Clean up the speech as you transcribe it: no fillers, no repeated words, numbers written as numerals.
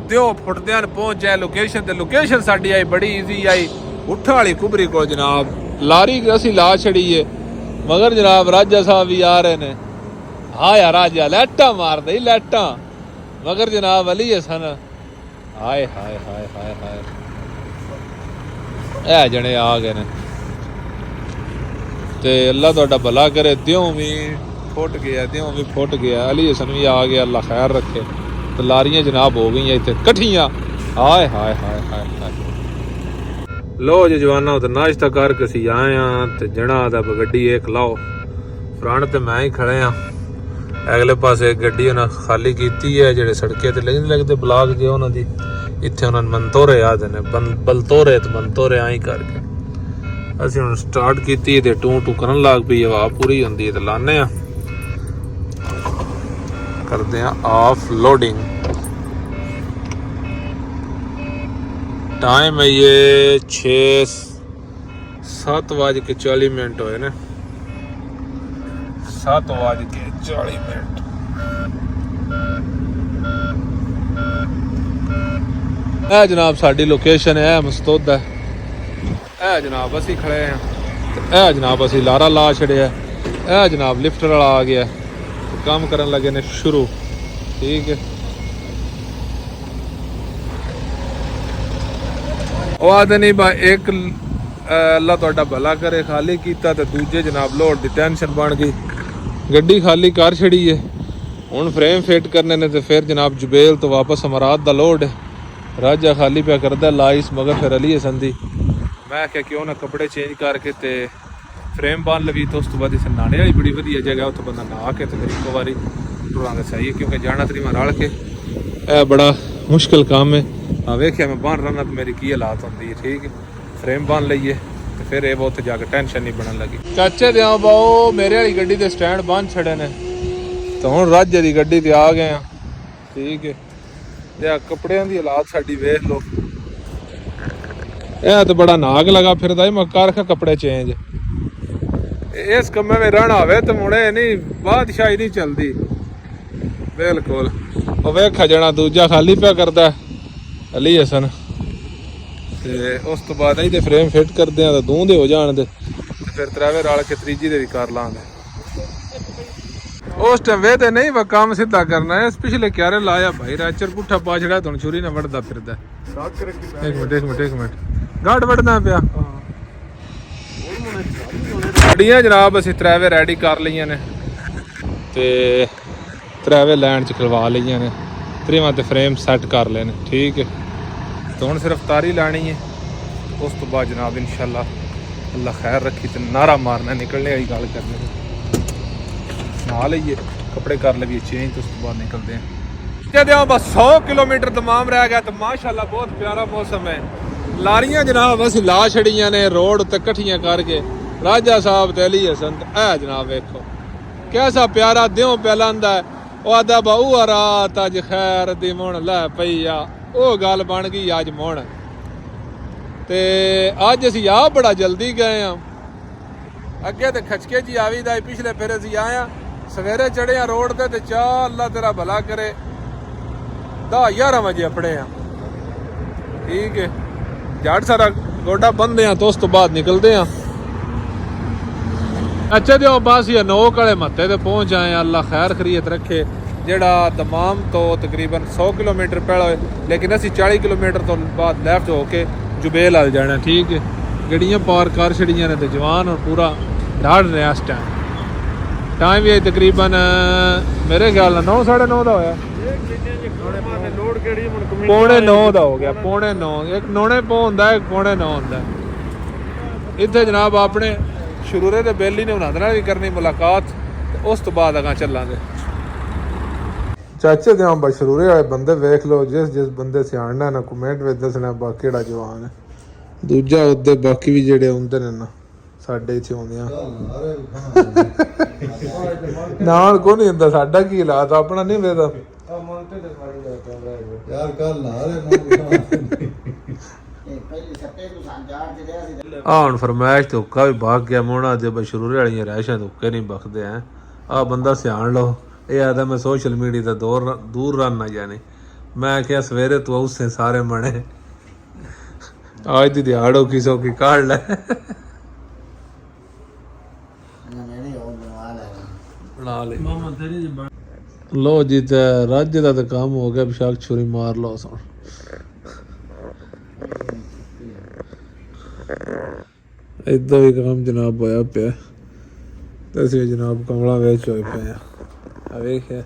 ਦਿਓ ਫੁੱਟਦਿਆਂ ਪਹੁੰਚ ਜਾਏ ਲੋਕੇਸ਼ਨ ਤੇ। ਲੋਕੇਸ਼ਨ ਸਾਡੀ ਆਈ ਬੜੀ ਈਜ਼ੀ ਆਈ, ਉੱਠਾਂ ਵਾਲੀ ਕੁਬਰੀ ਕੋਲ ਜਨਾਬ। ਲਾਰੀ ਅਸੀਂ ਲਾ ਛੜੀਏ ਮਗਰ ਜਨਾਬ ਰਾਜਾ ਸਾਹਿਬ ਵੀ ਆ ਰਹੇ ਨੇ। ਹਾਂ ਯਾਰ ਰਾਜਾ ਲੈਟਾਂ ਮਾਰਦੇ ਲੈਟਾਂ ਮਗਰ ਜਨਾਬ ਅਲੀ ਹਸਨ। ਹਾਏ ਹਾਏ ਹਾਏ ਹਾਏ ਹਾਏ ਇਹ ਜਣੇ ਆ ਗਏ ਨੇ ਤੇ ਅੱਲਾ ਤੁਹਾਡਾ ਭਲਾ ਕਰੇ। ਦਿਓ ਵੀ ਫੁੱਟ ਗਿਆ, ਦਿਓ ਵੀ ਫੁੱਟ ਗਿਆ। ਅਲੀ ਹਸਨ ਵੀ ਆ ਗਿਆ, ਅੱਲਾ ਖੈਰ ਰੱਖੇ। ਤੇ ਲਾਰੀਆਂ ਜਨਾਬ ਹੋ ਗਈਆਂ ਇੱਥੇ ਇਕੱਠੀਆਂ। ਹਾਏ ਹਾਏ ਹਾਏ ਹਾਏ ਹਾਏ। ਲੋ ਜੀ ਜਵਾਨਾਂ ਤੇ ਨਾਸ਼ਤਾ ਕਰਕੇ ਅਸੀਂ ਆਏ ਹਾਂ ਤੇ ਜਣਾ ਦਾ ਗੱਡੀ ਇੱਕ ਲਾਓ ਫਰੰਟ ਤੇ ਮੈਂ ਹੀ ਖੜੇ ਹਾਂ। ਅਗਲੇ ਪਾਸੇ ਗੱਡੀ ਉਹਨਾਂ ਖਾਲੀ ਕੀਤੀ ਹੈ। ਜਿਹੜੇ ਸੜਕੇ ਤੇ ਲੱਗਦੇ ਬਲਾਕ ਜੇ ਉਹਨਾਂ ਦੀ, ਇੱਥੇ ਉਹਨਾਂ ਨੇ ਮੰਤੋਰੇ ਆਦੇ ਨੇ, ਬਲਤੋਰੇ ਤੇ ਮੰਤੋਰੇ ਆਈ ਕਰਕੇ ਅਸੀਂ ਹੁਣ ਸਟਾਰਟ ਕੀਤੀ ਤੇ ਟੂ ਟੂ ਕਰਨ ਲੱਗ ਪਈ। ਹਵਾ ਪੂਰੀ ਹੁੰਦੀ ਹੈ ਤੇ ਲਾਨੇ ਆ, ਕਰਦੇ ਆ ਆਫ ਲੋਡਿੰਗ। टाइम है ये 7:40 ਹੋਏ ਨੇ। 7:40 ਇਹ ਜਨਾਬ ਸਾਡੀ ਲੋਕੇਸ਼ਨ ਹੈ ਮਸਤੋਦਾ। ਇਹ ਜਨਾਬ ਅਸੀਂ ਖੜੇ ਹਾਂ ਤੇ ਇਹ ਜਨਾਬ ਅਸੀਂ ਲਾਰਾ ਲਾ ਛੜਿਆ। ਇਹ ਜਨਾਬ ਲਿਫਟਰ ਵਾਲਾ ਆ ਗਿਆ, ਕੰਮ ਕਰਨ ਲੱਗੇ ਨੇ ਸ਼ੁਰੂ। ਠੀਕ ਹੈ, ਉਹ ਆਦੇ ਨਹੀਂ ਬਾ ਇੱਕ ਅੱਲਾ ਤੁਹਾਡਾ ਭਲਾ ਕਰੇ ਖਾਲੀ ਕੀਤਾ ਤੇ ਦੂਜੇ ਜਨਾਬ ਲੋਡ ਦੀ ਟੈਨਸ਼ਨ ਬਣ ਗਈ। ਗੱਡੀ ਖਾਲੀ ਕਰ ਛੜੀ ਹੈ, ਹੁਣ ਫਰੇਮ ਫਿੱਟ ਕਰਨੇ ਨੇ ਤੇ ਫਿਰ ਜਨਾਬ ਜੁਬੇਲ ਤੋਂ ਵਾਪਸ ਅਮਰਾਤ ਦਾ ਲੋਡ। ਰਾਜਾ ਖਾਲੀ ਪਿਆ ਕਰਦਾ ਲਾਈਸ ਮਗਰ ਫਿਰ ਅਲੀ ਹਸਨ ਦੀ। ਮੈਂ ਕਿਹਾ ਕਿਉਂ ਨਾ ਕੱਪੜੇ ਚੇਂਜ ਕਰਕੇ ਤੇ ਫਰੇਮ ਬੰਨ ਲਵੀ। ਤੇ ਉਸ ਤੋਂ ਬਾਅਦ ਇਸ ਨਾਣੇ ਵਾਲੀ ਬੜੀ ਵਧੀਆ ਜਗ੍ਹਾ, ਉੱਥੇ ਬੰਦਾ ਨਹਾ ਕੇ ਤੇ ਫਿਰ ਇੱਕੋ ਵਾਰੀ ਟੁਰਾਂਗੇ ਸਹੀ ਹੈ, ਕਿਉਂਕਿ ਜਾਣਾ ਤਰੀਵਾਂ ਰਲ ਕੇ ਇਹ ਬੜਾ ਮੁਸ਼ਕਿਲ ਕੰਮ ਹੈ। ਆ ਵੇਖਿਆ ਮੈਂ ਬੰਨ ਰਹਾ ਤੇ ਮੇਰੀ ਕੀ ਹਾਲਾਤ ਹੁੰਦੀ ਹੈ। ਠੀਕ ਹੈ, ਫਰੇਮ ਬੰਨ ਲਈਏ ਤੇ ਫਿਰ ਇਹ ਉੱਥੇ ਜਾ ਕੇ ਟੈਨਸ਼ਨ ਨਹੀਂ ਬਣਨ ਲੱਗੀ। ਚਾਚੇ ਦੇ ਆ ਬਾਓ ਮੇਰੇ ਵਾਲੀ ਗੱਡੀ ਦੇ ਸਟੈਂਡ ਬੰਨ ਛੜੇ ਨੇ ਤੇ ਹੁਣ ਰਾਜੇ ਦੀ ਗੱਡੀ ਤੇ ਆ ਗਏ ਆ। ਠੀਕ ਹੈ, ਤੇ ਆ ਕੱਪੜਿਆਂ ਦੀ ਹਾਲਾਤ ਸਾਡੀ ਵੇਖ ਲਓ। ਇਹ ਤਾਂ ਬੜਾ ਨਾਗ ਲਗਾ ਫਿਰਦਾ ਮੈਂ ਕਰ ਰੱਖਾ ਕੱਪੜੇ ਚੇਂਜ। ਇਸ ਕੰਮੇ ਵਿੱਚ ਰਹਿਣਾ ਹੋਵੇ ਤੇ ਮੁੜੇ ਨਹੀਂ ਬਾਦਸ਼ਾਹੀ ਨਹੀਂ ਚੱਲਦੀ ਬਿਲਕੁਲ। ਉਹ ਵੇਖਾ ਜਾਣਾ ਦੂਜਾ ਖਾਲੀ ਪਿਆ ਕਰਦਾ ਅਲੀ ਹਸਨ ਤੇ ਉਸ ਤੋਂ ਬਾਅਦ ਇਹਦੇ ਫਰੇਮ ਫਿੱਟ ਕਰਦੇ ਆ ਤਾਂ ਦੂਹ ਦੇ ਹੋ ਜਾਣ ਦੇ ਤੇ ਫਿਰ ਤਰਾਵੇ ਰਲ ਕੇ ਤੀਜੀ ਦੇ ਵੀ ਕਰ ਲਾਂਗੇ। ਉਸ ਟਾਈਮ ਵੇ ਤੇ ਨਹੀਂ ਵਾ ਕੰਮ ਸਿੱਧਾ ਕਰਨਾ ਹੈ। ਪਿਛਲੇ ਕਿਆਰੇ ਲਾਇਆ ਭਾਈ ਰਾਚਰ ਪੁੱਠਾ ਪਾ ਛੜਿਆ ਤੁਹਾਨੂੰ ਛੁਰੀ ਨਾਲ ਵੱਢਦਾ ਫਿਰਦਾ। ਇੱਕ ਮਿੰਟ ਗਾੜ ਵੱਢਦਾ ਪਿਆ। ਗੱਡੀਆਂ ਜਨਾਬ ਅਸੀਂ ਤਰਾਵੇ ਰੈਡੀ ਕਰ ਲਈਆਂ ਨੇ ਤੇ ਤਰਾਵੇ ਲੈਣ ਚ ਖਲਵਾ ਲਈਆਂ ਨੇ। ਤਰੀਵਾਂ ਤੇ ਫਰੇਮ ਸੈੱਟ ਕਰ ਲਏ ਨੇ। ਠੀਕ ਹੈ, ਤੇ ਹੁਣ ਸਿਰਫ ਤਾਰੀ ਲਾਣੀ ਹੈ। ਉਸ ਤੋਂ ਬਾਅਦ ਜਨਾਬ ਇਨਸ਼ਾਅੱਲਾ ਅੱਲਾ ਖੈਰ ਰੱਖੀ ਤੇ ਨਾਰਾ ਮਾਰਨਾ ਨਿਕਲਣੇ ਵਾਲੀ ਗੱਲ ਕਰਨੀ। ਨਹਾ ਲਈਏ ਕੱਪੜੇ ਕਰ ਲਈਏ ਚੇਂਜ, ਉਸ ਤੋਂ ਬਾਅਦ ਨਿਕਲਦੇ ਹਾਂ। ਜਦ ਬਸ 100 ਕਿਲੋਮੀਟਰ ਤਮਾਮ ਰਹਿ ਗਿਆ ਤੇ ਮਾਸ਼ਾਅੱਲਾ ਬਹੁਤ ਪਿਆਰਾ ਮੌਸਮ ਹੈ। ਲਾਰੀਆਂ ਜਨਾਬ ਅਸੀਂ ਲਾ ਛੜੀਆਂ ਨੇ ਰੋਡ ਉੱਤੇ ਇਕੱਠੀਆਂ ਕਰਕੇ। ਰਾਜਾ ਸਾਹਿਬ ਤੇ ਅਲੀ ਹਸਨ ਇਹ ਜਨਾਬ ਵੇਖੋ ਕੈਸਾ ਪਿਆਰਾ ਦਿਓ ਪਿਲਾਂਦਾ। ਉਹ ਆਦਾ ਬਾਊ ਆ ਰਾਤ ਅੱਜ ਖੈਰ ਦੀ ਮੁਣ ਲੈ ਪਈ ਆ। ਉਹ ਗੱਲ ਬਣ ਗਈ ਅੱਜ ਮੁਣ। ਤੇ ਅੱਜ ਅਸੀਂ ਆ ਬੜਾ ਜਲਦੀ ਗਏ ਆ। ਅੱਗੇ ਤੇ ਖਚਕੇ ਜੀ ਆਵੀਦਾ, ਪਿਛਲੇ ਫਿਰ ਅਸੀਂ ਆਏ ਆ ਸਵੇਰੇ ਚੜੇ ਆ ਰੋਡ ਤੇ ਚਾਹ ਅੱਲਾ ਤੇਰਾ ਭਲਾ ਕਰੇ 10-11 ਵਜੇ ਆਪਣੇ ਆ। ਠੀਕ ਹੈ, ਜੜ ਸਾਰਾ ਗੋਡਾ ਬੰਨਦੇ ਆ ਤੇ ਉਸ ਤੋਂ ਬਾਅਦ ਨਿਕਲਦੇ ਆ। ਅੱਛਾ ਦਿਓ ਬਸ ਇਹ ਨੋਕ ਵਾਲੇ ਮੱਤੇ ਤੇ ਪਹੁੰਚ ਆਏ। ਅੱਲਾ ਖੈਰ ਖਰੀਅਤ ਰੱਖੇ। ਜਿਹੜਾ ਦਮਾਮ ਤੋਂ ਤਕਰੀਬਨ 100 ਕਿਲੋਮੀਟਰ ਪਹਿਲਾਂ ਹੋਏ, ਲੇਕਿਨ ਅਸੀਂ 40 ਕਿਲੋਮੀਟਰ ਤੋਂ ਬਾਅਦ ਲੈਫਟ ਹੋ ਕੇ ਜੁਬੇਲ ਆ ਜਾਣਾ। ਠੀਕ ਹੈ, ਗੱਡੀਆਂ ਪਾਰ ਕਰ ਛੜੀਆਂ ਨੇ ਤੇ ਜਵਾਨ ਹੁਣ ਪੂਰਾ ਡਾੜ ਰਿਹਾ। ਇਸ ਟਾਈਮ ਵੀ ਤਕਰੀਬਨ ਮੇਰੇ ਖਿਆਲ ਨਾਲ 9-9:30 ਦਾ ਹੋਇਆ। ਪੌਣੇ 9 ਦਾ ਹੋ ਗਿਆ, ਪੌਣੇ 9। ਇੱਕ ਨੌਣੇ ਪੌ ਹੁੰਦਾ, ਇੱਕ ਪੌਣੇ 9 ਹੁੰਦਾ। ਇੱਥੇ ਜਨਾਬ ਆਪਣੇ ਸ਼ਰੂਰੇ ਦੇ ਬੇਲੀ ਨੇ ਉਹਨਾਂ ਨਾਲ ਵੀ ਕਰਨੀ ਮੁਲਾਕਾਤ ਤੇ ਉਸ ਤੋਂ ਬਾਅਦ ਅਗਾਂ ਚੱਲਾਂਗੇ। ਚਾਚੇ ਦੇ ਬਸ ਸ਼ਰੂਰੇ ਵਾਲੇ ਬੰਦੇ ਵੇਖ ਲਓ, ਜਿਸ ਬੰਦੇ ਸਿਆਣਨਾ ਨਾ ਕਮੈਂਟ ਵਿੱਚ ਦੱਸਣਾ ਬਾਕੀ ਕਿਹੜਾ ਜਵਾਨ ਹੈ। ਦੂਜਾ ਉਹਦੇ ਬਾਕੀ ਵੀ ਜਿਹੜੇ ਹੁੰਦੇ ਨੇ ਨਾ ਸਾਡੇ ਇੱਥੇ ਆਉਂਦੇ ਆ ਨਾਲ ਕੋ ਨਹੀਂ ਹੁੰਦਾ। ਸਾਡਾ ਕੀ ਹਾਲਾਤ ਆਪਣਾ ਨਹੀਂ ਵੇਦਾ ਯਾਰ ਕੱਲ ਹੁਣ ਫਰਮਾਇਸ਼ ਤੇ ਹੁੱਕਾ ਵੀ ਭਾਗ ਗਿਆ ਮੋਣਾ ਦੇ ਬਸ਼ਰੂਰੇ ਵਾਲੀਆਂ ਰਹਿਸ਼ਾਂ ਤੇ ਹੁੱਕੇ ਨਹੀਂ ਬਖਦੇ ਆ। ਆਹ ਬੰਦਾ ਸਿਆਣ ਲਓ। ਇਹ ਆਦਾ ਮੈਂ ਸੋਸ਼ਲ ਮੀਡੀਆ ਤੋਂ ਦੂਰ ਰਹਿਣਾ, ਯਾਨੀ ਮੈਂ ਕਿਹਾ ਸਵੇਰੇ ਤੂੰ ਉਸੇ ਸਾਰੇ ਮਣੇ ਅੱਜ ਦੀ ਦਿਹਾੜ ਔਖੀ ਸੌਖੀ ਕਾਢ ਲੈ ਬਣਾ ਲੈ ਮਾਮਾ ਤੇਰੀ ਲੋ ਜੀ ਤੇ ਰਾਜੇ ਦਾ ਤਾਂ ਕੰਮ ਹੋ ਗਿਆ ਬਿਸ਼ਾਕ ਛੁਰੀ ਮਾਰ ਲਓ ਸਣ ਏਦਾਂ ਵੀ ਕੰਮ ਜਨਾਬ ਹੋਇਆ ਪਿਆ ਤੇ ਅਸੀਂ ਜਨਾਬ ਕਮਲਾ ਵਿੱਚ ਹੋਏ ਪਏ ਆ ਵੇਖਿਆ